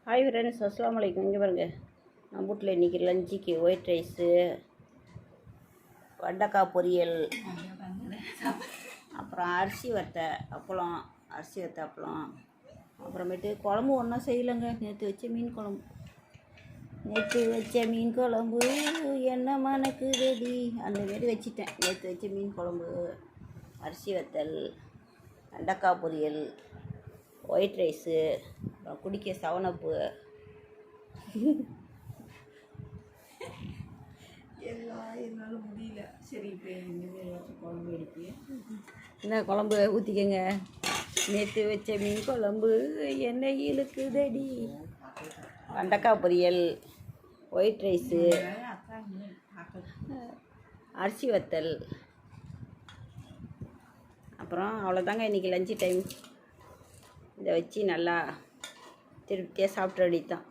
Hi friends, அஸ்ஸலாமு அலைக்கும். இங்கே பாருங்க, நம்ம வீட்டில் இன்றைக்கி லஞ்சுக்கு ஒயிட் ரைஸு, வெண்டைக்காய் பொரியல், அப்புறம் அரிசி வத்த அப்பளம், அப்புறமேட்டு குழம்பு ஒன்றும் செய்யலைங்க. நேற்று வச்ச மீன் குழம்பு என்ன மணக்குதடி அந்தமாரி வச்சிட்டேன். நேற்று வச்ச மீன் குழம்பு, அரிசி வத்தல், வெண்டைக்காய் பொரியல், ஒயிட் ரைஸு, அப்புறம் குடிக்க 7up. என்னால் முடியல. சரி, இப்போ இனிமேல் குழம்பு எடுத்து என்ன குழம்பு ஊற்றிக்கங்க. நேற்று வச்ச மீன் குழம்பு என்ன இழுக்குதடி. வெண்டைக்காய் பொரியல், ஒயிட் ரைஸு, அரிசி வத்தல், அப்புறம் அவ்வளோதாங்க இன்றைக்கி லஞ்சு டைம். இதை வச்சு நல்லா திருப்தியாக சாப்பிட்டு அடித்தான்.